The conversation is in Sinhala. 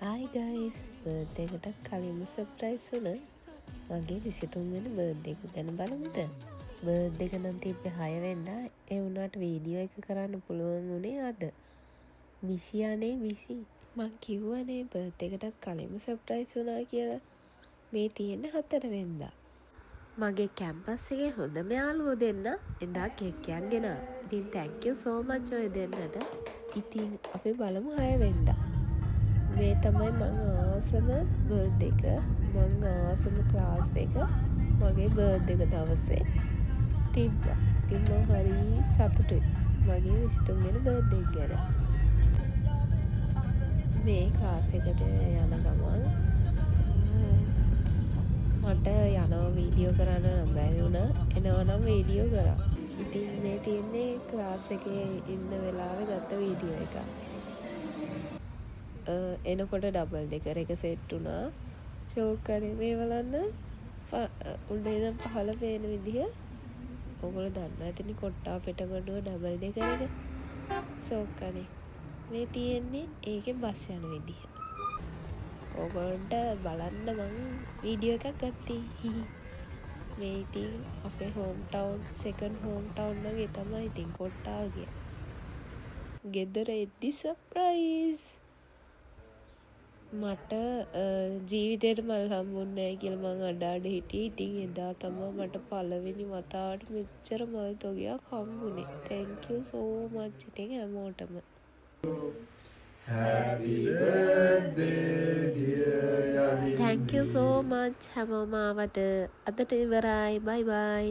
Hi guys, බර්ත්ඩේ එකටත් කලින්ම සර්ප්‍රයිස් වුණා. මගේ 23 වෙනි බර්ත්ඩේ එක ගැන බලමුද? බර්ත්ඩේ එක නම් තිබ්බේ 6 වෙනිදා. ඒ වුණාට වීඩියෝ එක කරන්න පුළුවන් වුණේ අද. බිසි අනේ බිසි. මං කිව්වනේ බර්ත්ඩේ එකටත් කලින්ම සර්ප්‍රයිස් වුණා කියලා. මේ තියෙන්නේ 4 වෙනිදා. මගේ කැම්පස් එකේ හොඳම යාළුවෝ දෙන්න එදා කේක් එකක් ගෙනාවා. ඉතින් thank you so much ඔය දෙන්නට. ඉතින් අපි බලමු 6 වෙනිදා. මේ තමයි මං ආසම බර්ත්ඩේ එක. මං ආසම ක්ලාස් එක මගේ බර්ත්ඩේ එක දවසේ තිබ්බා. ඉතින් මම හරි සතුටුයි මගේ 23 වෙනි බර්ත්ඩේ එක ගැන. මේ ක්ලාස් එකට යන ගමන් මට යනවා වීඩියෝ කරන්න නම් බැරි වුණා. එනවා නම් වීඩියෝ කරා. ඉතින් මේ තියෙන්නේ ක්ලාස් එකේ ඉන්න වෙලාවේ ගත්ත වීඩියෝ එකක්. එනකොට ඩබල් ඩෙකර් එක සෙට් වුණා. ෂෝක් කරේ මේ බලන්න උඩ ඉඳන් පහළ පේන විදිහ. ඔයගොල්ලෝ දන්නවා ඇතිනේ කොට්ටා පෙටගඩුව ඩබල් ඩෙකර් එක. ෂෝක් කරේ. මේ තියෙන්නේ ඒකේ බස් යන විදිහ. ඔයගොල්ලන්ට බලන්න මං වීඩියෝ එකක් ගත්තේ. මේ ඉතින් අපේ home town second home town වගේ තමයි ඉතින් කොට්ටාව කියන්නේ. ගෙදර එද්දි සර්ප්‍රයිස්. මට ජීවිතේට මල් හම්බුන්නේ නැහැ කියලා මං අඩ හිටියේ. ඉතින් එදා තමයි මට පළවෙනි වතාවට මෙච්චර මල් තොගයක් හම්බුනේ. thank you so much ඉතින් හැමෝටම. Happy birthday dear Yali. thank you so much හැමෝම ආවට. අදට ඉවරයි. bye bye.